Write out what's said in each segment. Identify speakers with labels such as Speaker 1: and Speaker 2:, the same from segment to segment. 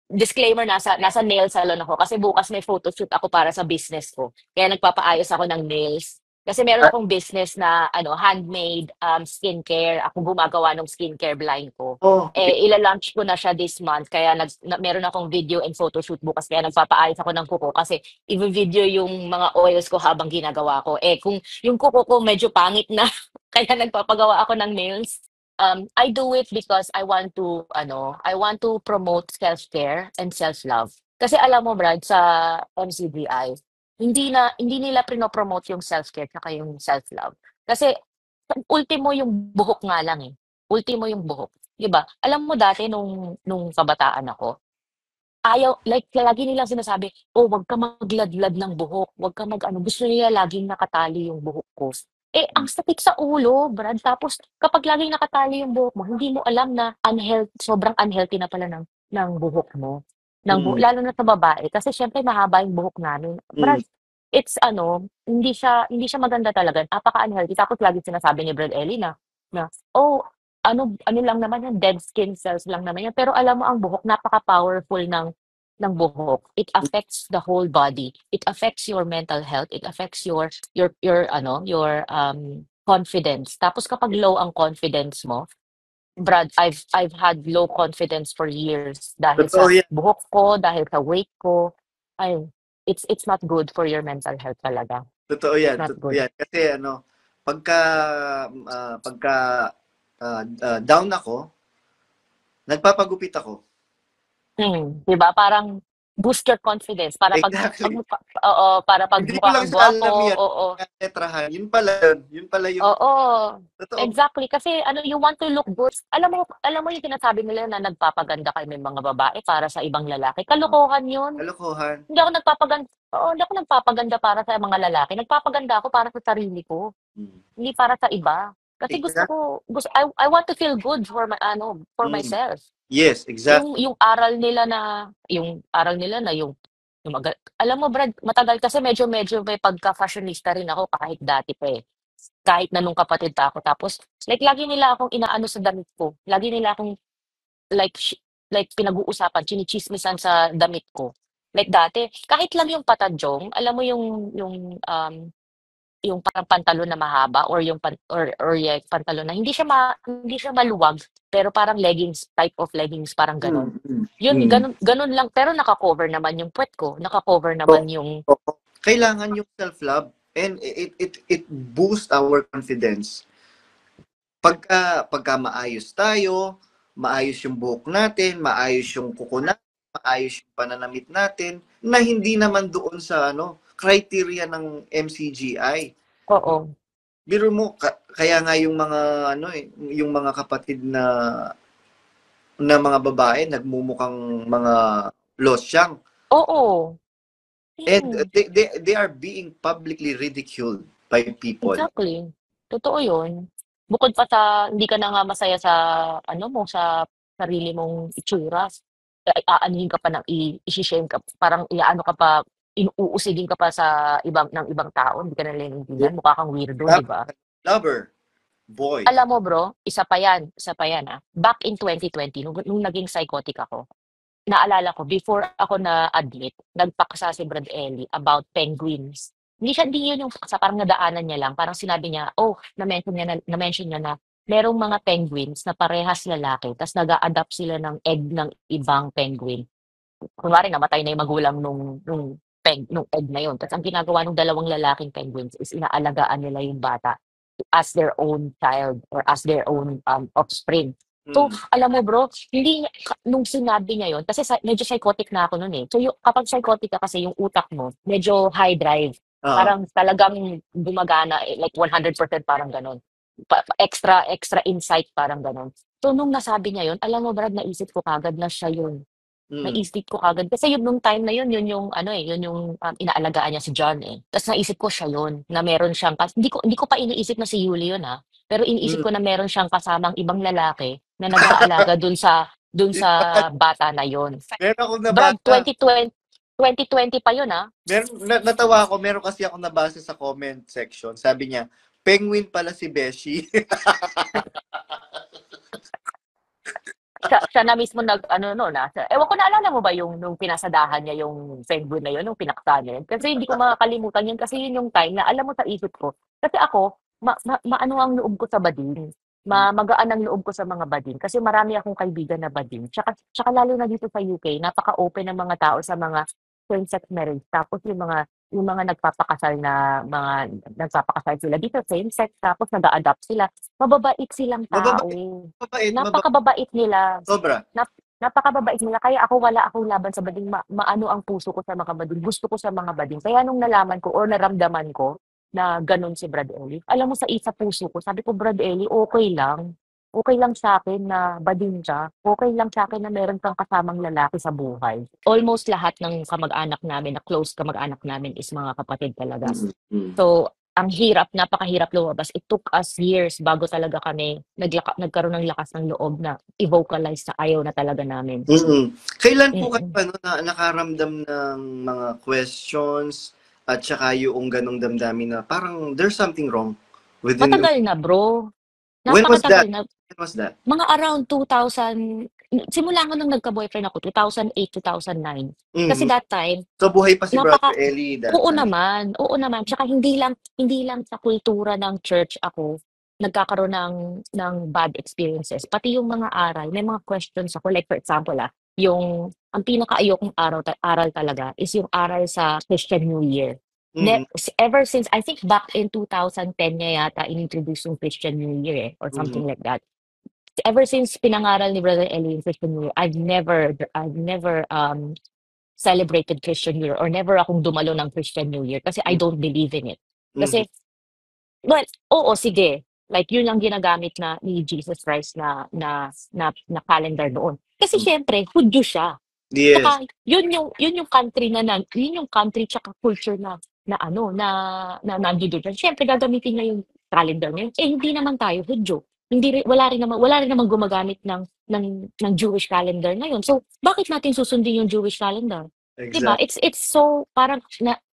Speaker 1: disclaimer, nasa nail salon ako kasi bukas may photoshoot ako para sa business ko. Kaya nagpapaayos ako ng nails. Kasi meron
Speaker 2: Ah,
Speaker 1: akong business na handmade skincare. Ako gumagawa ng skincare line ko.
Speaker 2: oh,
Speaker 1: Eh, ila-launch ko na siya this month. Kaya meron akong video and photoshoot bukas. Kaya nagpapaayos ako ng kuko kasi i-video yung mga oils ko habang ginagawa ko. Eh, kung yung kuko ko medyo pangit na, kaya nagpapagawa ako ng nails. I do it because I want to promote self-care and self-love. Kasi alam mo, Brad, sa MCGI, hindi nila prinopromote yung self-care at yung self-love. Kasi ultimo yung buhok nga lang eh. Ultimo yung buhok. 'Di ba? Alam mo dati nung kabataan ako, ayaw like lagi nilang sinasabi, "Oh, 'wag ka magladlad ng buhok, 'wag ka mag-ano." Gusto nila laging nakatali yung buhok ko. Eh, ang sakit sa ulo, Brad. Tapos kapag laging nakatali yung buhok mo, hindi mo alam na sobrang unhealthy na pala ng buhok mo.
Speaker 2: mm,
Speaker 1: Lalo na sa babae kasi siyempre mahaba yung buhok namin.
Speaker 2: mm,
Speaker 1: Brad, hindi siya maganda talaga. Napaka-unhealthy. Tapos lagi sinasabi ni Brad Ellie na, "Oh, ano lang naman yan, dead skin cells lang naman yan." Pero alam mo ang buhok, napaka-powerful ng buhok. It affects the whole body. It affects your mental health. It affects your confidence. Tapos kapag low ang confidence mo, Brad, I've had low confidence for years dahil
Speaker 2: totoo
Speaker 1: sa
Speaker 2: yan.
Speaker 1: buhok ko, dahil sa weight ko. Ay, it's not good for your mental health talaga.
Speaker 2: Totoo
Speaker 1: It's
Speaker 2: yan.
Speaker 1: not
Speaker 2: Totoo
Speaker 1: good.
Speaker 2: yan. Kasi ano, pagka, pagka down ako, nagpapagupit ako.
Speaker 1: 'Di ba? Parang boost your confidence para
Speaker 2: Exactly.
Speaker 1: oo, para pag
Speaker 2: Hindi ko
Speaker 1: mukha
Speaker 2: lang
Speaker 1: kang
Speaker 2: siya
Speaker 1: gwapo,
Speaker 2: alam yan.
Speaker 1: oo.
Speaker 2: Letrahan. Yun pala yun. Yun pala yung
Speaker 1: Oo,
Speaker 2: totoo.
Speaker 1: exactly. Kasi you want to look good. Alam mo yung sinasabi nila na nagpapaganda kami mga babae para sa ibang lalaki. Kalokohan yun.
Speaker 2: Kalokohan.
Speaker 1: Hindi ako nagpapaganda para sa mga lalaki. Nagpapaganda ako para sa sarili ko,
Speaker 2: Mm.
Speaker 1: hindi para sa iba. Kasi
Speaker 2: Exactly.
Speaker 1: I want to feel good for
Speaker 2: Mm.
Speaker 1: myself.
Speaker 2: Yes,
Speaker 1: Yung
Speaker 2: exactly.
Speaker 1: yung aral nila na alam mo Brad, matagal kasi medyo may pagka-fashionista rin ako kahit dati pa eh. Kahit na nung kapatid pa ako. Tapos like lagi nila akong inaano sa damit ko. Lagi nila akong like pinag-uusapan, tsini-tsismisan sa damit ko. Like dati, kahit lang yung patadyong, alam mo yung parang pantalon na mahaba or yung pantalon na hindi siya maluwag, pero parang leggings, type of leggings, parang gano'n.
Speaker 2: Mm, mm,
Speaker 1: Yun,
Speaker 2: mm.
Speaker 1: gano'n lang, pero naka-cover naman yung puwet ko, naka-cover
Speaker 2: So,
Speaker 1: naman yung
Speaker 2: so, kailangan yung self-love and it boosts our confidence. Pagka maayos tayo, maayos yung buhok natin, maayos yung kuko natin, maayos yung pananamit natin, na hindi naman doon sa ano, criteria ng MCGI.
Speaker 1: oo,
Speaker 2: Biro mo, kaya nga yung mga ano eh, yung mga kapatid na mga babae nagmumukhang mga losyang.
Speaker 1: oo,
Speaker 2: And
Speaker 1: mm,
Speaker 2: they are being publicly ridiculed by people.
Speaker 1: exactly. Totoo yun. Bukod pa sa hindi ka na nga masaya sa sa sarili mong itsura, aanuhin ka pa ishi-shame ka, parang iaano ka pa, uusigin ka pa sa ibang tao, hindi ka na nila
Speaker 2: Yeah.
Speaker 1: naiintindihan, mukha kang weirdo, 'di ba?
Speaker 2: Lover, boy.
Speaker 1: Alam mo bro, isa pa yan, back in 2020 nung naging psychotic ako, naalala ko before ako na-admit, nagpaksa si Brad Ellie about penguins. Hindi yun yung paksa, parang nadaanan niya lang, parang sinabi niya, oh, na-mention niya na merong mga penguins na parehas lalaki, tas nag-a-adapt sila ng egg ng ibang penguin. Kunwari namatay na yung magulang nung egg na yun. Tas ang ginagawa ng dalawang lalaking penguins is inaalagaan nila yung bata as their own child or as their own offspring. So,
Speaker 2: Mm.
Speaker 1: alam mo bro, nung sinabi niya yun, kasi medyo psychotic na ako nun eh. So, kapag psychotic ka kasi yung utak mo, medyo high drive.
Speaker 2: Oo.
Speaker 1: Parang talagang gumagana, like 100% parang ganon. Extra insight parang ganon. So, nung nasabi niya yun, alam mo Brad, naisip ko kagad na siya yun.
Speaker 2: Mm.
Speaker 1: Naisip ko kaagad kasi yun nung time na yun, yun yung ano, eh, yun yung, inaalagaan niya si John, eh. Ta's naisip ko siya yun, na meron siyang hindi ko pa iniisip na si Yuli yun, pero iniisip
Speaker 2: Mm.
Speaker 1: ko na meron siyang kasamang ibang lalaki na nag-aalaga dun sa
Speaker 2: Yun naman,
Speaker 1: bata na yun.
Speaker 2: meron akong
Speaker 1: Brad,
Speaker 2: nabasa,
Speaker 1: 2020 pa yun, ah.
Speaker 2: natawa ako, meron kasi akong nabasa sa comment section. Sabi niya, penguin pala si Beshi.
Speaker 1: siya na mismo nag-ano no, ewan ko naalala mo ba yung nung pinasadahan niya yung Penguin na yun, nung pinakta niya yun? Kasi hindi ko makakalimutan yun kasi yun yung time na alam mo sa isip ko. Kasi ako, maano ang loob ko sa bading. Magaan ang loob ko sa mga bading. Kasi marami akong kaibigan na bading. Tsaka lalo na dito sa UK, napaka-open ng mga tao sa mga same-sex marriage. Tapos yung mga nagpapakasal sila dito, same-sex, tapos nag-a-adopt sila. Mababait silang tao.
Speaker 2: Mababait, mababait, mababait.
Speaker 1: Napakababait nila.
Speaker 2: Sobra.
Speaker 1: Napakababait nila. Kaya ako wala akong laban sa bading. Maano ang puso ko sa mga bading. Gusto ko sa mga bading. Kaya nung nalaman ko or naramdaman ko na ganun si Brad Ellie, alam mo sa isa puso ko, sabi ko, Brad Ellie, okay lang. Okay lang sa akin na bading ka. Okay lang sa akin na meron kang kasamang lalaki sa buhay. Almost lahat ng kamag-anak namin, na close kamag-anak namin is mga kapatid talaga.
Speaker 2: Mm.
Speaker 1: So, ang hirap, napakahirap lumabas. It took us years bago talaga kami nagkaroon ng lakas ng loob na i-vocalize na ayaw na talaga namin.
Speaker 2: Kailan po kayo
Speaker 1: Mm.
Speaker 2: nakaramdam ng mga questions at saka yung ganong damdamin na parang there's something wrong within you?
Speaker 1: Matagal na, bro.
Speaker 2: When was
Speaker 1: Napakatagal
Speaker 2: that?
Speaker 1: na.
Speaker 2: When was that?
Speaker 1: Mga around 2000, simula nga nung nagka-boyfriend ako, 2008, 2009. Kasi
Speaker 2: Mhm.
Speaker 1: that time,
Speaker 2: So buhay pa si Brother
Speaker 1: napaka
Speaker 2: Ellie that
Speaker 1: oo
Speaker 2: time.
Speaker 1: naman, oo naman. Tsaka hindi lang sa kultura ng church ako nagkakaroon ng bad experiences. Pati yung mga aral, may mga questions ako. Like for example, ang pinakaayokong aral talaga is yung aral sa Christian New Year.
Speaker 2: Mhm.
Speaker 1: Ever since, I think back in 2010 niya yata inintroduce yung Christian New Year or
Speaker 2: Mhm.
Speaker 1: something like that. Ever since pinangaral ni Brother Eli yung Christian New Year, I've never celebrated Christian New Year or never akong dumalo ng Christian New Year kasi I don't believe in it.
Speaker 2: Mhm.
Speaker 1: Kasi, well, oo, sige. Like, yun lang ginagamit na ni Jesus Christ na calendar noon. Kasi
Speaker 2: Mhm.
Speaker 1: syempre, Hudyo siya.
Speaker 2: Yes.
Speaker 1: Tsaka, yun yung country yun yung country tsaka culture na nandoon siya. Syempre, gagamitin niya yung calendar niya. Eh, hindi naman tayo Hudyo. Hindi rin, wala rin naman gumagamit ng Jewish calendar ngayon. So, bakit natin susundin yung Jewish calendar? 'Di ba?
Speaker 2: Exactly.
Speaker 1: It's so parang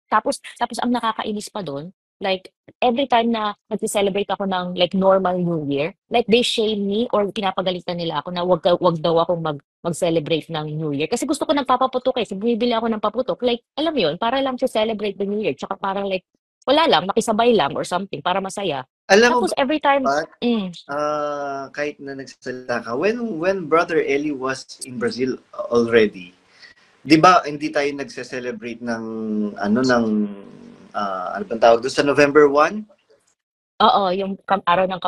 Speaker 1: tapos ang nakakainis pa do'n, like every time na nagse-celebrate ako ng like normal New Year, like they shame me or pinapagalitan nila ako na wag daw akong mag-celebrate ng New Year. Kasi gusto ko ng papaputok, eh. So, bumibili ako ng paputok. Like, alam mo 'yun, para lang to celebrate the New Year. Tsaka parang like, wala lang, makisabay lang or something para masaya.
Speaker 2: Alam mo
Speaker 1: Tapos every time
Speaker 2: ba,
Speaker 1: mm,
Speaker 2: kahit na nagsasalita ka, when Brother Ellie was in Brazil already, 'di ba hindi tayo nagse-celebrate ng ano bang tawag doon sa November 1?
Speaker 1: oo, yung araw ng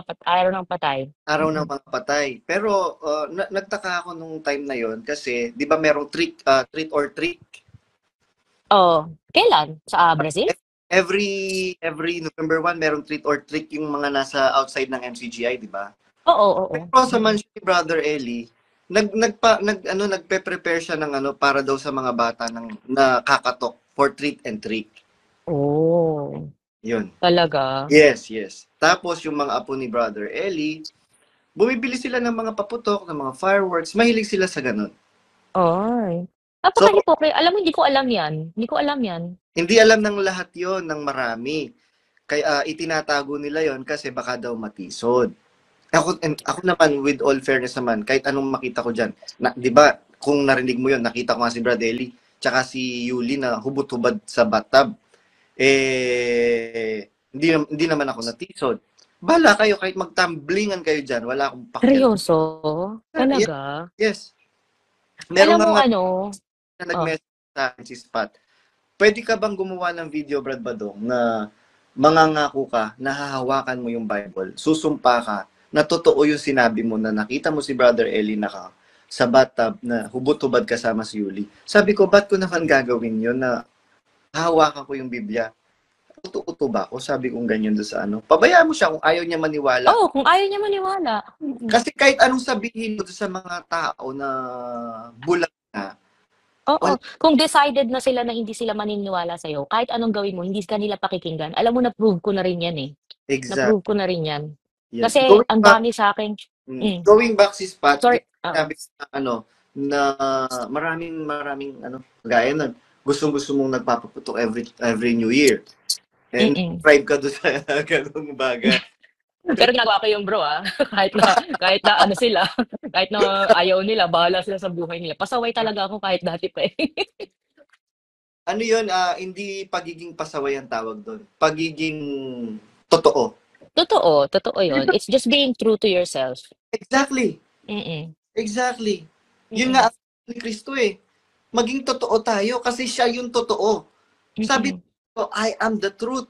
Speaker 1: patay.
Speaker 2: Araw ng
Speaker 1: Mm.
Speaker 2: mga patay. Pero nagtaka ako nung time na 'yon kasi 'di ba merong treat or trick?
Speaker 1: Oo, kailan? Sa Brazil?
Speaker 2: Every November 1 merong treat or trick yung mga nasa outside ng MCGI, 'di ba?
Speaker 1: Oo, oo.
Speaker 2: Pero sa mansion ni Brother Ellie, nagpe-prepare siya ng para daw sa mga bata ng nakakatok for treat and trick.
Speaker 1: Oh,
Speaker 2: 'Yun.
Speaker 1: talaga?
Speaker 2: Yes, yes. Tapos yung mga apo ni Brother Ellie, bumibili sila ng mga paputok, ng mga fireworks. Mahilig sila sa ganun.
Speaker 1: Ay,
Speaker 2: So,
Speaker 1: napaka-hypocrite. Alam mo, hindi ko alam 'yan. Hindi ko alam 'yan.
Speaker 2: hindi alam ng lahat yon ng marami. Kaya itinatago nila yon kasi baka daw matisod. Ako naman, with all fairness naman, kahit anong makita ko dyan, di ba, kung narinig mo yon nakita ko nga si Bradley, tsaka si Yuli na hubot-hubad sa bathtub. Hindi naman ako natisod. Bala kayo, kahit magtumblingan kayo dyan, wala akong pakialam.
Speaker 1: Seryoso?
Speaker 2: Yes,
Speaker 1: Talaga?
Speaker 2: yes. Meron
Speaker 1: Alam mo
Speaker 2: nga
Speaker 1: ano
Speaker 2: na
Speaker 1: oh,
Speaker 2: nag-message sa akin si Spot. Pwede ka bang gumawa ng video, Brad Badong, na mangangako ka, na hahawakan mo yung Bible, susumpa ka, na totoo yung sinabi mo na nakita mo si Brother Eli sa bathtub na hubot-hubad kasama si Yuli. Sabi ko, ba't ko naman gagawin yun na hahawakan ko yung Biblia? Uto-uto ba ako? Sabi kong ganyan doon sa Pabayaan mo siya kung ayaw niya maniwala.
Speaker 1: kung ayaw niya maniwala.
Speaker 2: Kasi kahit anong sabihin mo sa mga tao na bulag na,
Speaker 1: Oo,
Speaker 2: wala.
Speaker 1: kung decided na sila na hindi sila maniniwala sa'yo, kahit anong gawin mo, hindi ka nila pakikinggan. Alam mo, na-prove ko na rin 'yan, eh.
Speaker 2: Exact.
Speaker 1: Na-prove ko na rin 'yan.
Speaker 2: Yes.
Speaker 1: Kasi ang dami sa'kin
Speaker 2: Going back si Spot,
Speaker 1: sorry,
Speaker 2: di ba sabi na na maraming gaya nun, gustong-gusto mong nagpapaputok every New Year. And
Speaker 1: mm.
Speaker 2: subscribe ka doon sa ganung bagay.
Speaker 1: Pero ginagawa ko yung bro kahit na ano sila, kahit na ayaw nila, bahala sila sa buhay nila. Pasaway talaga ako kahit dati pa eh.
Speaker 2: Ano yun, hindi pagiging pasaway ang tawag doon. Pagiging totoo.
Speaker 1: Totoo yun. It's just being true to yourself.
Speaker 2: Exactly.
Speaker 1: Mm-mm.
Speaker 2: Exactly. Yun
Speaker 1: Mm-mm.
Speaker 2: nga ang ni Kristo eh. Maging totoo tayo kasi siya yung totoo. Sabi
Speaker 1: Mm-mm.
Speaker 2: ko, I am the truth,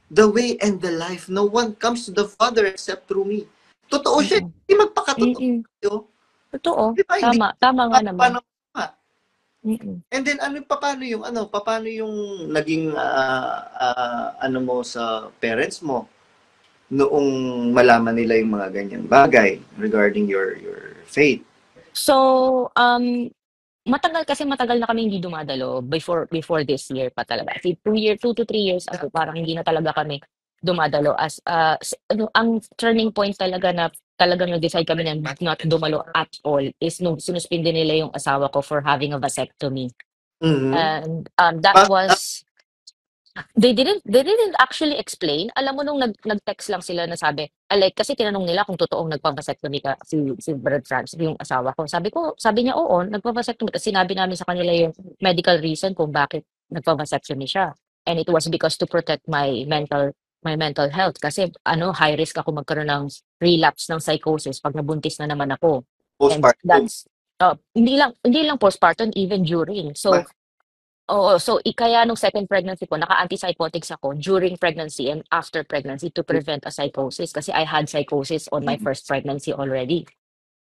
Speaker 2: the way, and the life. No one comes to the Father except through me. Totoo siya.
Speaker 1: Mm-mm.
Speaker 2: Hindi magpakatotoo
Speaker 1: Mm-mm.
Speaker 2: tayo.
Speaker 1: Totoo.
Speaker 2: Di ba? Hindi
Speaker 1: Tama nga naman.
Speaker 2: paano pa.
Speaker 1: Mm-mm.
Speaker 2: And then paano yung naging ano mo sa parents mo noong malaman nila yung mga ganyang bagay regarding your faith?
Speaker 1: So, matagal na kami hindi dumadalo before this year pa talaga. Kasi 2 to 3 years ago, parang hindi na talaga kami dumadalo ano, ang turning point talaga na talagang nag-decide kami na not dumalo at all is nung sinuspindi nila yung asawa ko for having a vasectomy.
Speaker 2: Mhm.
Speaker 1: And that was they didn't actually explain. Alam mo nung nag-text lang sila na sabi, like kasi tinanong nila kung totoong nagpa-vasectomy ka si Brad Francis, yung asawa ko. Sabi niya, oo, nagpa-vasectomy. Kasi sinabi namin sa kanila yung medical reason kung bakit nagpa-vasectomy siya. And it was because to protect my mental health kasi ano, high risk ako magkaroon ng relapse ng psychosis pag nabuntis na naman ako. And
Speaker 2: Postpartum.
Speaker 1: that's hindi lang postpartum, even during. So, oo, so kaya nung second pregnancy ko, naka-antipsychotics ako during pregnancy and after pregnancy to prevent a psychosis kasi I had psychosis on my first pregnancy already.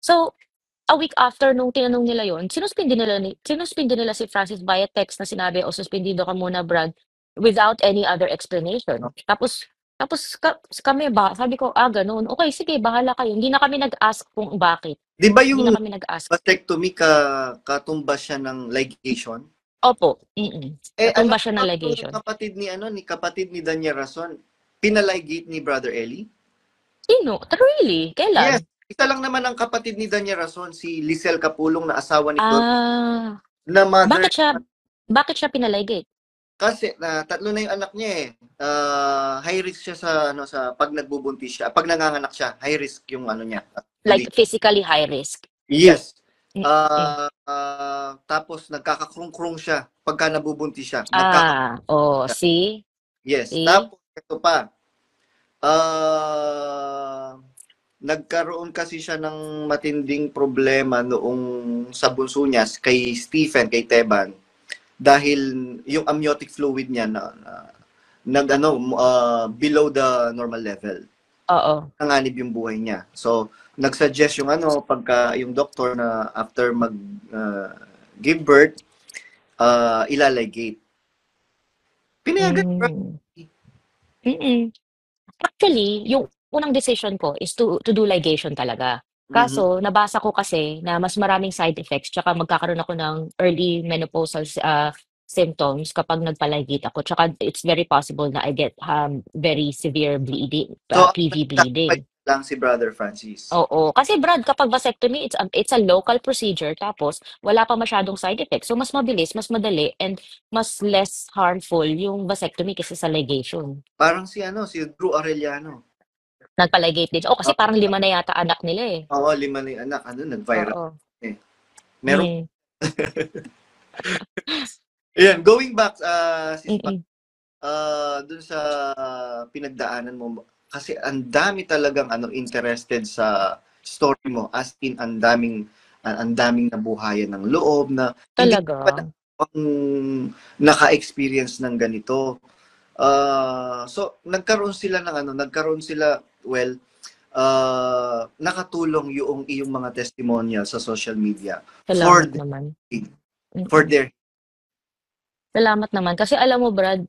Speaker 1: So, a week after nung tinanong nila yon, sinuspindi nila si Francis via text na sinabi, "O suspendido ka muna, Brad," without any other explanation. Tapos kami ba, sabi ko, gano'n. Okay, sige, bahala kayo. Hindi na kami nag-ask kung bakit.
Speaker 2: Di ba
Speaker 1: Hindi na
Speaker 2: yung
Speaker 1: kami nag-ask.
Speaker 2: vasectomy katumbas siya ng ligation?
Speaker 1: Opo,
Speaker 2: Alam
Speaker 1: katumba
Speaker 2: mo
Speaker 1: siya
Speaker 2: ba
Speaker 1: ng
Speaker 2: kung
Speaker 1: ligation.
Speaker 2: kapatid ni Danya Rason, pinaligate ni Brother Eli?
Speaker 1: Sino? Really? Kailan?
Speaker 2: Yes. Isa lang naman ang kapatid ni Danya Rason, si Lisel Kapulong na asawa ni Don,
Speaker 1: Ah,
Speaker 2: na mother.
Speaker 1: bakit siya bakit siya pinaligate?
Speaker 2: Kasi tatlo na yung anak niya eh. High risk siya sa pag nagbubuntis siya, pag nanganganak siya, high risk yung ano niya.
Speaker 1: Like physically high risk?
Speaker 2: Yes.
Speaker 1: Mm.
Speaker 2: Tapos nagkakakrung-krung siya pagka nabubuntis siya.
Speaker 1: Oh,
Speaker 2: Siya.
Speaker 1: see?
Speaker 2: Yes.
Speaker 1: See?
Speaker 2: Tapos ito pa. Nagkaroon kasi siya ng matinding problema noong sa bunso niya kay Stephen, kay Teban, dahil yung amniotic fluid niya below the normal level.
Speaker 1: Oo.
Speaker 2: Nanganib yung buhay niya. So, nagsuggest pagka yung doktor na after mag give birth, ilaligate. Pinayagan.
Speaker 1: Hmm. Mm. Actually, yung unang decision ko is to do ligation talaga.
Speaker 2: Mhm.
Speaker 1: Kaso nabasa ko kasi na mas maraming side effects tsaka magkakaroon ako ng early menopausal symptoms kapag nagpa-ligate ako. Tsaka it's very possible na I get very severe bleeding,
Speaker 2: So, ang
Speaker 1: PV
Speaker 2: nagkakapay
Speaker 1: bleeding.
Speaker 2: lang si Brother Francis.
Speaker 1: Oo, kasi Brad, kapag vasectomy, it's a local procedure tapos wala pa masyadong side effects. So mas mabilis, mas madali, and mas less harmful yung vasectomy kaysa sa ligation.
Speaker 2: Parang si Drew Arellano.
Speaker 1: Nagpa-ligate din siya. Kasi parang 5 na yata anak nila eh.
Speaker 2: Oo, 5 na yung anak. Nag-viral
Speaker 1: Oo.
Speaker 2: eh. Meron.
Speaker 1: Hmm.
Speaker 2: Ayan, going back, sis Pa,
Speaker 1: Mm.
Speaker 2: dun sa pinagdaanan mo, kasi ang dami talagang interested sa story mo, as in ang daming nabuhayan ng loob na hindi
Speaker 1: Talaga.
Speaker 2: pa naka-experience ng ganito. So well, nakatulong yung iyong mga testimonial sa social media for
Speaker 1: Salamat naman.
Speaker 2: for
Speaker 1: Mm.
Speaker 2: their.
Speaker 1: Salamat naman. Kasi alam mo, Brad,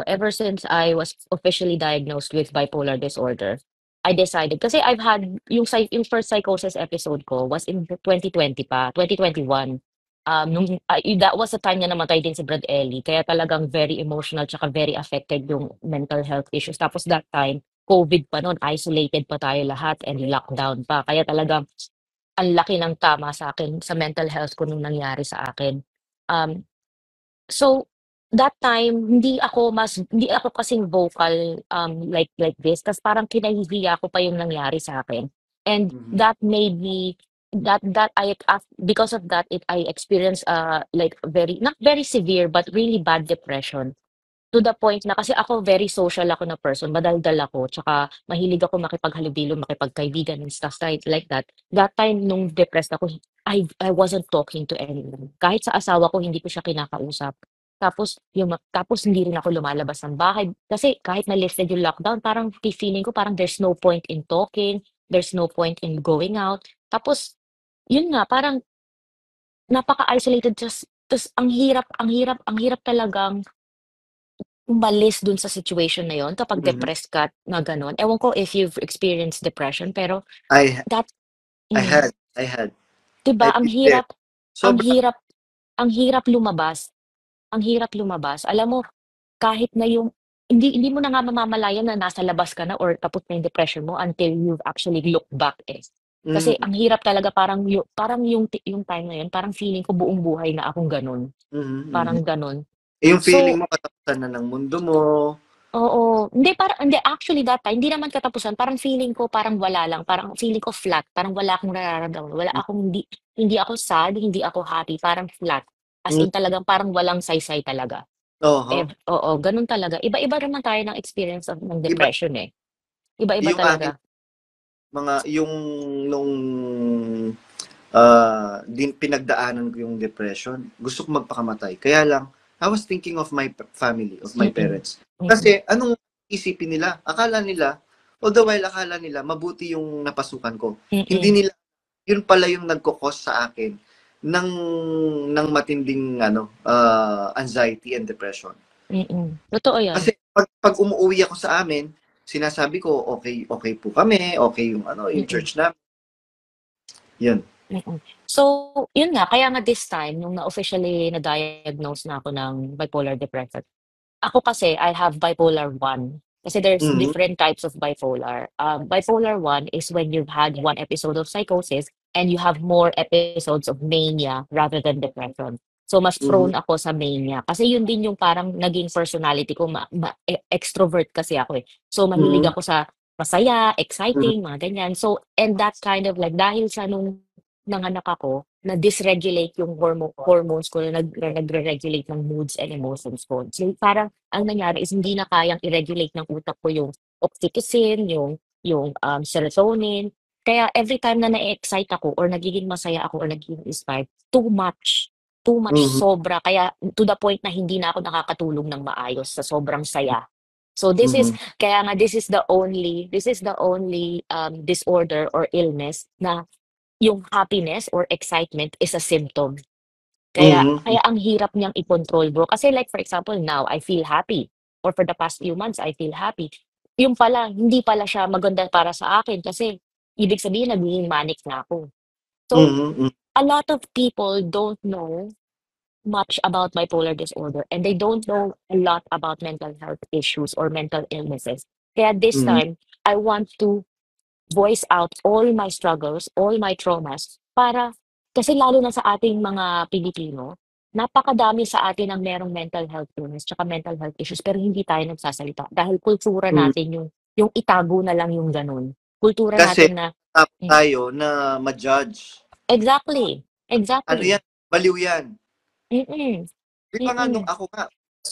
Speaker 1: ever since I was officially diagnosed with bipolar disorder, I decided, kasi I've had, yung first psychosis episode ko was in 2020 pa, 2021. That was the time na namatay din si Brad Ellie. Kaya talagang very emotional tsaka very affected yung mental health issues. Tapos that time, COVID pa noon, isolated pa tayo lahat and lockdown pa. Kaya talagang ang laki ng tama sa akin, sa mental health ko nung nangyari sa akin. Um, So, that time hindi ako kasing vocal, like this ta's parang kinahihiya ko pa yung nangyari sa akin. And
Speaker 2: Mhm.
Speaker 1: that made me that I because of that I experienced, like very not very severe but really bad depression. To the point na kasi ako very social ako na person, madaldal ako, tsaka mahilig ako makipaghalubilo, makipagkaibigan and stuff like that. That time nung depressed ako, I wasn't talking to anyone. Kahit sa asawa ko hindi ko siya kinakausap. Tapos hindi rin ako lumalabas ng bahay kasi kahit na lifted yung lockdown parang feeling ko parang there's no point in talking, there's no point in going out. Tapos yun nga parang napaka-isolated tas ang hirap talagang umalis dun sa situation na yun kapag
Speaker 2: Mhm.
Speaker 1: depressed ka na gano'n. Ewan ko if you've experienced depression pero
Speaker 2: I
Speaker 1: that
Speaker 2: I
Speaker 1: mm,
Speaker 2: had, I had.
Speaker 1: 'di ba
Speaker 2: I've
Speaker 1: ang
Speaker 2: been there.
Speaker 1: hirap ang
Speaker 2: Sobra.
Speaker 1: hirap ang hirap lumabas, ang hirap lumabas. Alam mo kahit na yung hindi mo na nga mamamalayan na nasa labas ka na or tapos na yung depression mo until you actually look back, eh. Kasi
Speaker 2: Mhm,
Speaker 1: ang hirap talaga parang yung time na yun parang feeling ko buong buhay na akong gano'n,
Speaker 2: mhm, mhm.
Speaker 1: parang gano'n.
Speaker 2: Yung feeling
Speaker 1: So
Speaker 2: mo katapusan na ng mundo mo.
Speaker 1: oo. Hindi actually that time, hindi naman katapusan parang feeling ko parang wala lang, parang feeling ko flat, parang wala akong nararamdaman, wala akong hindi hindi ako sad, hindi ako happy, parang flat. As
Speaker 2: Hmm,
Speaker 1: in talagang parang walang saysay talaga.
Speaker 2: oho.
Speaker 1: Oo, gano'n talaga. Iba-iba naman tayo ng experience ng
Speaker 2: Iba
Speaker 1: depression, eh. Iba-iba
Speaker 2: yung akin
Speaker 1: talaga.
Speaker 2: yung nung, pinagdaanan ko yung depression, gusto ko magpakamatay. Kaya lang, I was thinking of my family, of my
Speaker 1: Mm,
Speaker 2: parents.
Speaker 1: mm,
Speaker 2: Kasi anong isipin nila? Akala nila, all the while akala nila mabuti yung napasukan ko.
Speaker 1: mm,
Speaker 2: Hindi nila yun pala yung nagko-cause sa akin ng matinding anxiety and depression.
Speaker 1: totoo 'yan.
Speaker 2: Kasi pag umuuwi ako sa amin, sinasabi ko, okay, okay po kami, okay yung yung
Speaker 1: Mm.
Speaker 2: church na, yun.
Speaker 1: So, yun nga, kaya nga this time nung na-officially na-diagnose na ako ng bipolar depression. Ako kasi, I have bipolar 1. Kasi there's
Speaker 2: Mhm,
Speaker 1: different types of bipolar. Bipolar 1 is when you've had one episode of psychosis and you have more episodes of mania rather than depression. So, mas
Speaker 2: mhm,
Speaker 1: prone ako sa mania. Kasi yun din yung parang naging personality ko. Extrovert kasi ako eh. So, mahilig
Speaker 2: mhm,
Speaker 1: ako sa masaya,
Speaker 2: mhm,
Speaker 1: exciting, mga ganyan. So, and that kind of like, dahil sa nung nanganak ako, na dysregulate yung hormones ko na nagre-regulate ng moods and emotions ko. So, parang ang nangyari is hindi na kayang i-regulate ng utak ko yung oxytocin, yung serotonin. Kaya every time na na-excite ako or nagiging masaya ako or nagiging inspired, too much,
Speaker 2: mhm,
Speaker 1: sobra. Kaya to the point na hindi na ako nakakatulog ng maayos sa sobrang saya. So
Speaker 2: mhm,
Speaker 1: this is the only disorder or illness na yung happiness or excitement is a symptom. Kaya
Speaker 2: mhm,
Speaker 1: kaya ang hirap niyang i-control bro. Kasi like for example now, I feel happy or for the past few months, I feel happy. Yung pala, hindi pala siya maganda para sa akin kasi ibig sabihin nagiging manic na ako. So,
Speaker 2: mhm, mhm,
Speaker 1: a lot of people don't know much about bipolar disorder and they don't know a lot about mental health issues or mental illnesses. Kaya this
Speaker 2: mhm,
Speaker 1: time, I want to voice out all my struggles, all my traumas para kasi lalo na sa ating mga Pilipino, napakadami sa atin ang merong mental health illness tsaka mental health issues pero hindi tayo nagsasalita dahil kultura
Speaker 2: mhm.
Speaker 1: natin yung itago na lang yung gano'n. Kultura
Speaker 2: Kasi
Speaker 1: natin na
Speaker 2: takot
Speaker 1: hmm,
Speaker 2: tayo na ma-judge.
Speaker 1: exactly,
Speaker 2: Ano
Speaker 1: exactly.
Speaker 2: yan, baliw yan.
Speaker 1: Mm,
Speaker 2: 'Di ba nga nung
Speaker 1: mm,
Speaker 2: ako nga,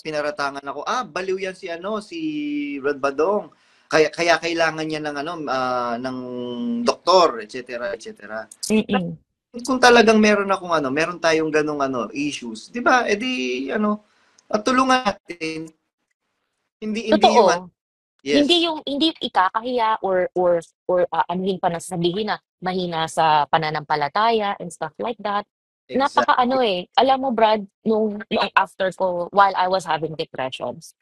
Speaker 2: pinaratangan ako, baliw yan si si Rod Badong. Kaya kailangan niya ng ng doktor, et cetera, et cetera.
Speaker 1: mm.
Speaker 2: Kung talagang meron tayong ganong issues, 'di ba? Eh di at tulungan natin. Hindi hindi yung
Speaker 1: Totoo.
Speaker 2: yes,
Speaker 1: Hindi ikakahiya or aanuhin pa na sasabihin na mahina sa pananampalataya and stuff like that.
Speaker 2: exactly.
Speaker 1: Napaka-ano, eh, alam mo Brad, nung after ko while I was having depressions,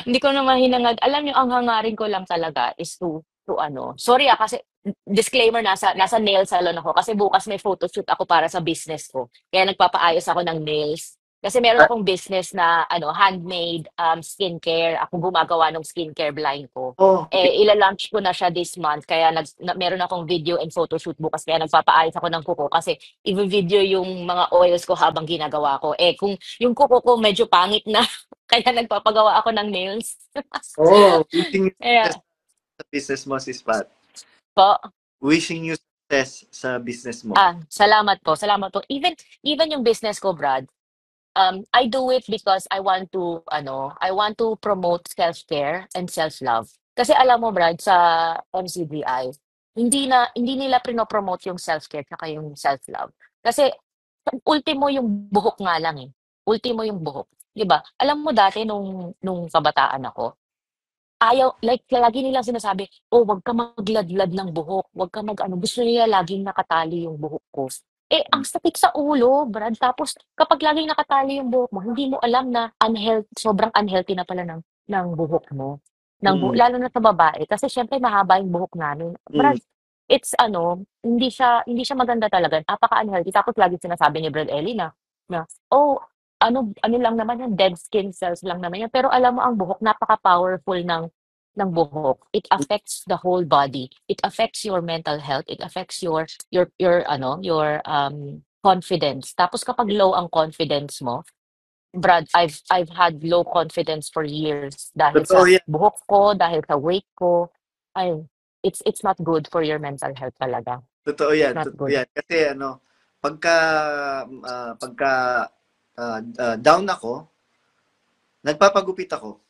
Speaker 1: hindi ko na mahinangad alam niyo ang hangarin ko lang talaga is to ano sorry, kasi disclaimer nasa nail salon ako kasi bukas may photoshoot ako para sa business ko. Kaya nagpapaayos ako ng nails. Kasi meron akong business na ano, handmade skincare. Ako gumagawa ng skincare line ko.
Speaker 2: Oh,
Speaker 1: Eh, ila-launch ko na siya this month. Kaya meron akong video and photo shoot bukas. Kaya nagpapaayos ako ng kuko kasi i-video yung mga oils ko habang ginagawa ko. Eh, kung yung kuko ko medyo pangit na, kaya nagpapagawa ako ng nails.
Speaker 2: oh, wishing you success
Speaker 1: Kaya,
Speaker 2: sa business mo, Sis Pat.
Speaker 1: po,
Speaker 2: Wishing you success sa business mo.
Speaker 1: salamat po, salamat po. Even yung business ko, Brad, I do it because I want to promote self-care and self-love. Kasi alam mo, Brad, sa MCDI, hindi nila prinopromote yung self-care at yung self-love. Kasi ultimo yung buhok nga lang eh. Ultimo yung buhok. 'Di ba? Alam mo dati nung kabataan ako, ayaw, like, lagi nilang sinasabi, "Oh, wag ka magladlad ng buhok, wag ka mag-ano." Gusto nila laging nakatali yung buhok ko. Eh, ang sakit sa ulo, Brad. Tapos kapag laging nakatali yung buhok mo, hindi mo alam na sobrang unhealthy na pala ng buhok mo.
Speaker 2: Mm,
Speaker 1: Lalo na sa babae. Kasi syempre mahaba yung buhok namin.
Speaker 2: mm.
Speaker 1: Brad, it's ano, hindi siya maganda talaga. Napaka-unhealthy. Tapos lagi sinasabi ni Brad Ellie na, "Oh, ano lang naman yan, dead skin cells lang naman yan." Pero alam mo, ang buhok, napaka-powerful ng buhok. It affects the whole body. It affects your mental health. It affects your confidence. Tapos kapag low ang confidence mo, Brad, I've had low confidence for years dahil
Speaker 2: Totoo
Speaker 1: sa
Speaker 2: yan.
Speaker 1: buhok ko, dahil sa weight ko. Ay, it's not good for your mental health talaga.
Speaker 2: Totoo
Speaker 1: It's
Speaker 2: yan.
Speaker 1: not
Speaker 2: Totoo
Speaker 1: good.
Speaker 2: yan. Kasi ano, pagka, pagka down ako, nagpapagupit ako.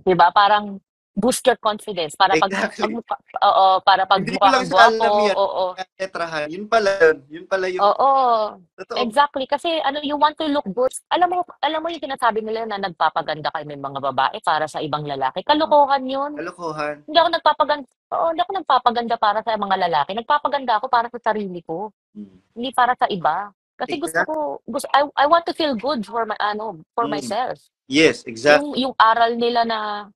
Speaker 1: 'Di ba parang boost your confidence para
Speaker 2: Exactly.
Speaker 1: oo, para 'pag
Speaker 2: Hindi ko
Speaker 1: mukha
Speaker 2: lang
Speaker 1: kang
Speaker 2: siya
Speaker 1: gwapo,
Speaker 2: alam yan.
Speaker 1: oo.
Speaker 2: Tetrahan. Yun pala yun. Yun pala yung
Speaker 1: Oo,
Speaker 2: totoo.
Speaker 1: exactly. Kasi ano, you want to look good. Alam mo yung sinasabi nila na nagpapaganda kami mga babae para sa ibang lalaki. Kalokohan yun.
Speaker 2: Kalokohan.
Speaker 1: Hindi ako nagpapaganda para sa mga lalaki. Nagpapaganda ako para sa sarili ko,
Speaker 2: Mm.
Speaker 1: hindi para sa iba. Kasi
Speaker 2: Exactly.
Speaker 1: I want to feel good for
Speaker 2: Mm.
Speaker 1: myself.
Speaker 2: Yes, exactly.
Speaker 1: Yung aral nila na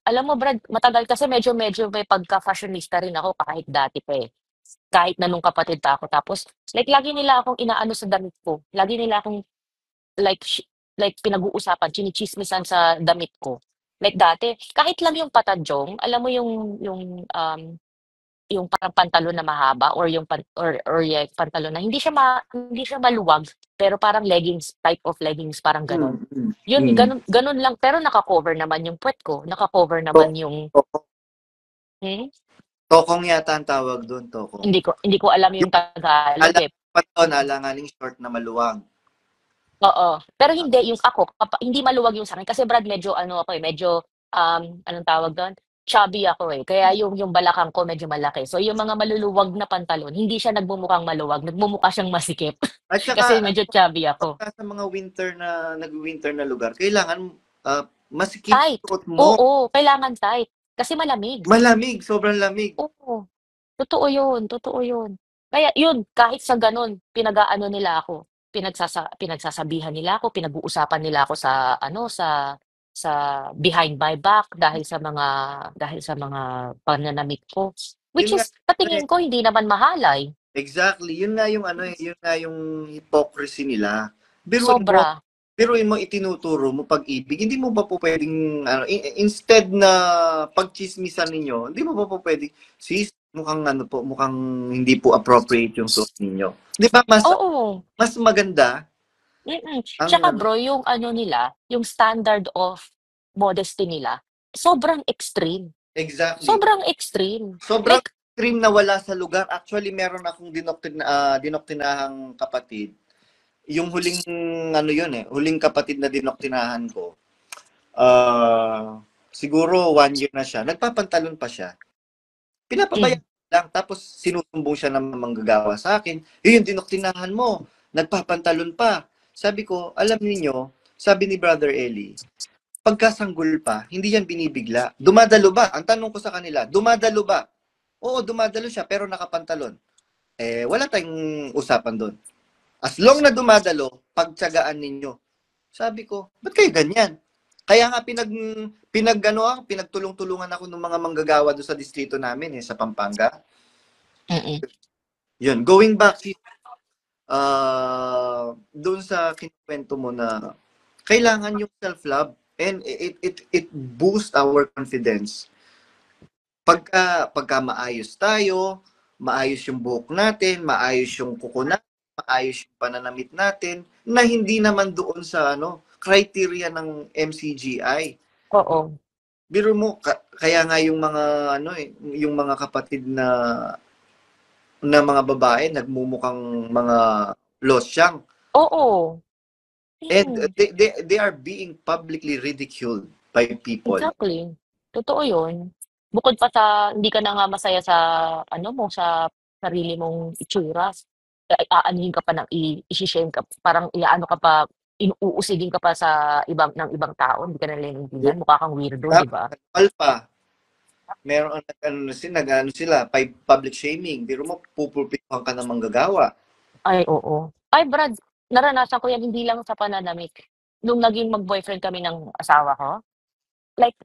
Speaker 1: alam mo, Brad, matagal kasi medyo may pagka-fashionista rin ako kahit dati pa eh. Kahit na nung kapatid pa ako. Tapos, like, lagi nila akong inaano sa damit ko. Lagi nila akong, like, pinag-uusapan, chinichismisan sa damit ko. Like dati, kahit lang yung patadyong, alam mo yung parang pantalon na mahaba or yung pantalon na hindi siya maluwag, pero parang leggings, type of leggings, parang gano'n.
Speaker 2: Mm, mm,
Speaker 1: Yun,
Speaker 2: mm.
Speaker 1: gano'n lang, pero naka-cover naman yung puwet ko, naka-cover naman
Speaker 2: To-
Speaker 1: yung
Speaker 2: to-
Speaker 1: hmm?
Speaker 2: Tokong yata ang tawag doon, tokong.
Speaker 1: Hindi ko alam yung
Speaker 2: Yung
Speaker 1: Tagalog, eh.
Speaker 2: alanganing short na maluwag.
Speaker 1: Oo, pero hindi yung ako hindi maluwag yung sa'kin kasi, Brad, medyo ano ako, eh, medyo, anong tawag dun, chubby ako, eh, kaya yung balakang ko medyo malaki. So yung mga maluluwag na pantalon, hindi siya nagmumukhang maluwag, nagmumukha siyang masikip
Speaker 2: At
Speaker 1: kasi
Speaker 2: saka,
Speaker 1: medyo chubby ako.
Speaker 2: pagka sa mga nag-winter na lugar, kailangan masikip
Speaker 1: Tight,
Speaker 2: suot mo.
Speaker 1: oo, kailangan tight kasi malamig.
Speaker 2: Malamig, sobrang lamig.
Speaker 1: Oo, totoo yun. Kaya yun, kahit sa gano'n pinag-aano nila ako, pinagsasabihan nila ako, pinag-uusapan nila ako sa behind my back dahil sa mga pananamit ko.
Speaker 2: Yun
Speaker 1: Which
Speaker 2: nga,
Speaker 1: is sa tingin ko hindi naman mahalay,
Speaker 2: exactly. Yun nga yung ano eh, yun nga yung hypocrisy nila. Biruin mo,
Speaker 1: sobra.
Speaker 2: biruin mo itinuturo mo pag-ibig. Hindi mo ba po pwedeng instead na pagchismisan ninyo, hindi mo ba po pwedeng sis, mukhang ano po, mukhang hindi po appropriate yung suot ninyo. 'Di ba
Speaker 1: Oo,
Speaker 2: mas maganda ang
Speaker 1: Tsaka
Speaker 2: ano,
Speaker 1: bro yung ano nila, yung standard of modesty nila, sobrang extreme,
Speaker 2: exactly.
Speaker 1: sobrang extreme.
Speaker 2: Sobrang
Speaker 1: Like,
Speaker 2: extreme na wala sa lugar. Actually, meron akong dinoktinahang kapatid. Yung huling ano yun eh, huling kapatid na dinoktinahan ko. Siguro 1 year na siya. Nagpapantalon pa siya.
Speaker 1: mm,
Speaker 2: Pinapabayaan lang. Tapos sinusumbong siya ng manggagawa sa akin. Yun, dinoktinahan mo. Nagpapantalon pa. Sabi ko, alam niyo, sabi ni Brother Eli, pagkasanggol pa, hindi yan binibigla. Dumadalo ba? Ang tanong ko sa kanila, dumadalo ba? Oo, dumadalo siya, pero nakapantalon. Wala tayong usapan doon. As long na dumadalo, pagtsagaan ninyo. Sabi ko, ba't kayo ganyan? Kaya nga pinagtulong-tulungan ako ng mga manggagawa doon sa distrito namin sa Pampanga.
Speaker 1: mm.
Speaker 2: Yun, going back, doon sa kinukwento mo na kailangan yung self-love and it boosts our confidence. Pagka maayos tayo, maayos yung buhok natin, maayos yung kuko natin, maayos yung pananamit natin, na hindi naman doon sa criteria ng MCGI.
Speaker 1: Oo.
Speaker 2: Biro mo, kaya nga yung mga yung mga kapatid na mga babae nagmumukhang mga losyang.
Speaker 1: Oo.
Speaker 2: And
Speaker 1: Mm.
Speaker 2: they are being publicly ridiculed by people.
Speaker 1: Exactly. Totoo yun. Bukod pa sa hindi ka na nga masaya sa ano mo, sa sarili mong itsura, aanuhin ka pa ng i-shame ka, parang iaano ka pa, uusigin ka pa sa ibang tao, hindi ka na naiintindihan, mukha kang weirdo, di ba?
Speaker 2: Alpha, meron nag-ano sila, public shaming. Biro mo, pupulpituhan ka ng manggagawa.
Speaker 1: Ay, oo. Ay, Brad, naranasan ko yan hindi lang sa pananamit. Nung naging mag-boyfriend kami ng asawa ko, like,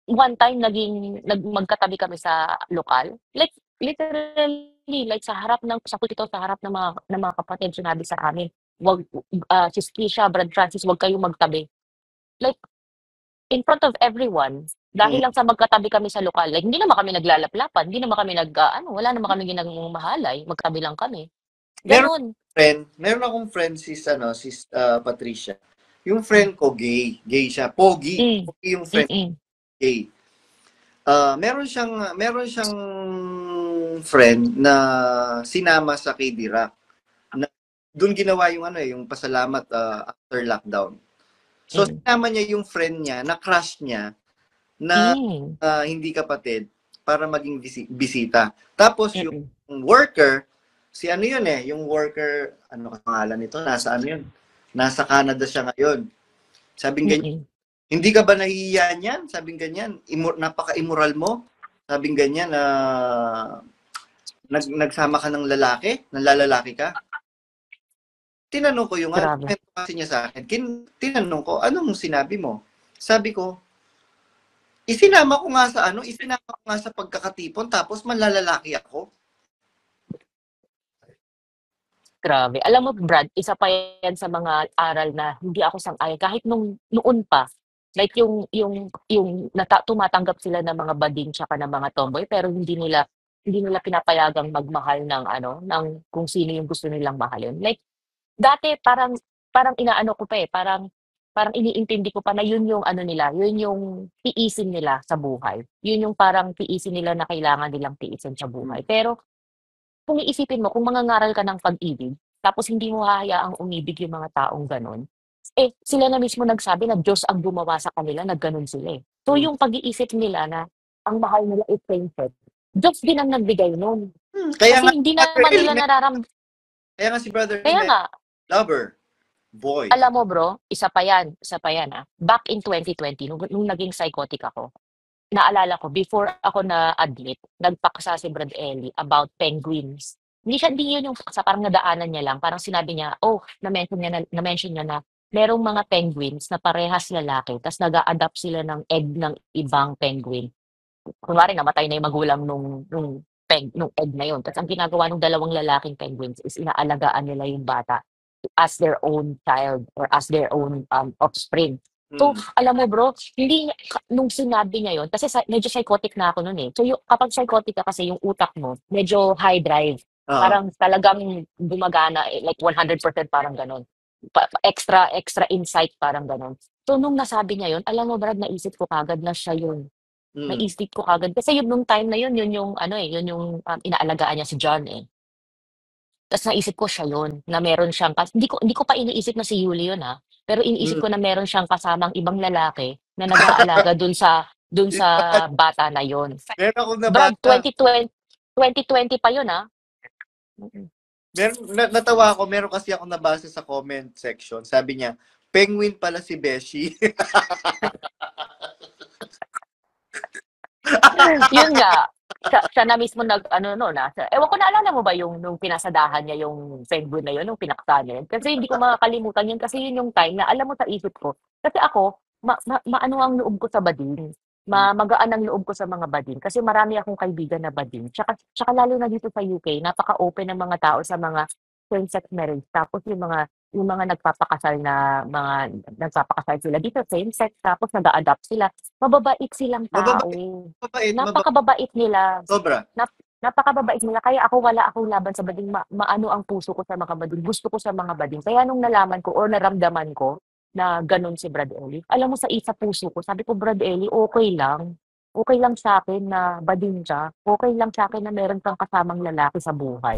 Speaker 1: one time magkatabi kami sa lokal. Like, literally, like sa pulpito, sa harap ng mga kapatid, sinabi sa amin, wag, Sis Kisha, Brad Francis, wag kayong magtabi. Like, in front of everyone,
Speaker 2: Mm.
Speaker 1: dahil lang sa magkatabi kami sa lokal. Like, hindi naman kami naglalaplapan, hindi naman kami wala naman kami ginagmahalay, magtabi lang kami.
Speaker 2: Meron
Speaker 1: Ganon.
Speaker 2: meron akong friend sis Patricia. Yung friend ko gay siya, pogi.
Speaker 1: Mm,
Speaker 2: Pogi yung friend
Speaker 1: mm,
Speaker 2: gay. Meron siyang friend na sinama sa KD Rock. Na doon ginawa yung yung pasalamat after lockdown. So
Speaker 1: mm,
Speaker 2: sinama niya yung friend niya, na crush niya, na
Speaker 1: mm,
Speaker 2: hindi kapatid para maging bisita. Tapos yung
Speaker 1: mm,
Speaker 2: worker, si ano yun yung worker, ano ka pangalan nito? Nasa ano yun? Nasa Canada siya ngayon. Sabing ganyan,
Speaker 1: mm.
Speaker 2: hindi ka ba nahihiya niyan? Sabing ganyan, napaka-immoral mo. Sabing ganyan na nagsama ka ng lalaki, nanlalalaki ka. Tinanong ko yung
Speaker 1: Grabe.
Speaker 2: kwento kasi niya sa akin. Tinanong ko, anong sinabi mo? Sabi ko, isinama ko nga sa pagkakatipon tapos manlalalaki ako.
Speaker 1: Grabe. Alam mo, Brad, isa pa yan sa mga aral na hindi ako sang-ayon. Kahit noon pa, like tumatanggap sila ng mga bading tsaka ng mga tomboy, pero hindi nila pinapayagang magmahal ng kung sino yung gusto nilang mahalin. Like, dati parang inaano ko pa parang iniintindi ko pa na yun yung ano nila, yun yung tiisin nila sa buhay. Yun yung parang tiisin nila na kailangan nilang tiisin sa buhay. Pero kung iisipin mo, kung mangangaral ka ng pag-ibig, tapos hindi mo hahayaang umibig yung mga taong gano'n, sila na mismo nagsabi na Diyos ang gumawa sa kanila na gano'n sila eh. So
Speaker 2: Hmm.
Speaker 1: yung pag-iisip nila na ang mahal nila is same-sex, Diyos din ang nagbigay nun.
Speaker 2: Kaya
Speaker 1: Kasi
Speaker 2: nga
Speaker 1: hindi
Speaker 2: Brother
Speaker 1: naman
Speaker 2: Eli,
Speaker 1: nila
Speaker 2: kaya nga si Brother Eli
Speaker 1: kaya
Speaker 2: may
Speaker 1: nga,
Speaker 2: lover, boy.
Speaker 1: alam mo bro, isa pa yan. Back in 2020, nung naging psychotic ako, naalala ko, before ako na-admit, nagpaksa si Brad Ellie about penguins. Hindi yun yung paksa, parang nadaanan niya lang. Parang sinabi niya, na-mention niya na merong mga penguins na parehas lalaki, tapos nag-a-adapt sila ng egg ng ibang penguin. Kunwari, namatay na yung magulang nung egg na yun. Tapos ang ginagawa ng dalawang lalaking penguins is inaalagaan nila yung bata as their own child or as their own offspring. So,
Speaker 2: Hmm.
Speaker 1: alam mo bro, hindi nung sinabi niya yun, kasi medyo psychotic na ako nun eh. So, kapag psychotic ka kasi yung utak mo, medyo high drive.
Speaker 2: Ah,
Speaker 1: Parang talagang gumagana, like 100% parang ganon. Extra insight parang ganon. So, nung nasabi niya yun, alam mo Brad, naisip ko kagad na siya yun.
Speaker 2: hmm.
Speaker 1: Naisip ko kagad. Kasi yun nung time na yun yung yun yung inaalagaan niya si John eh. Tas naisip ko siya yun, na meron siyang hindi ko pa iniisip na si Yuli yun, pero iniisip
Speaker 2: Hmm.
Speaker 1: ko na meron siyang kasamang ibang lalaki na nag-aalaga dun sa bata na yun.
Speaker 2: Meron akong
Speaker 1: Brad,
Speaker 2: nabasa.
Speaker 1: 2020 pa yun, Mm.
Speaker 2: Natawa ako, meron kasi ako nabasa sa comment section. Sabi niya, penguin pala si Beshi.
Speaker 1: Yun nga, siya na mismo nag-ano no na, ewan ko naalala mo ba yung nung pinasadahan niya yung penguin na yun, nung pinakta niya yun? Kasi hindi ko makakalimutan yun kasi yun yung time na alam mo sa isip ko. Kasi ako, maano ang loob ko sa bading. Magaan ang loob ko sa mga bading kasi marami akong kaibigan na bading. Tsaka lalo na dito sa UK, napaka-open ng mga tao sa mga same-sex marriage. Tapos yung mga nagpapakasal sila dito same-sex tapos nag-a-adopt sila. Mababait silang tao.
Speaker 2: Mababait, mababait,
Speaker 1: Napakababait nila.
Speaker 2: sobra.
Speaker 1: Napakababait nila. Kaya wala akong laban sa bading. Maano ang puso ko sa mga bading. Gusto ko sa mga bading. Kaya nung nalaman ko or naramdaman ko na ganun si Brad Ellie, alam mo sa isa puso ko, sabi ko, Brad Ellie, okay lang. Okay lang sa akin na bading siya. Okay lang sa akin na meron kang kasamang lalaki sa buhay.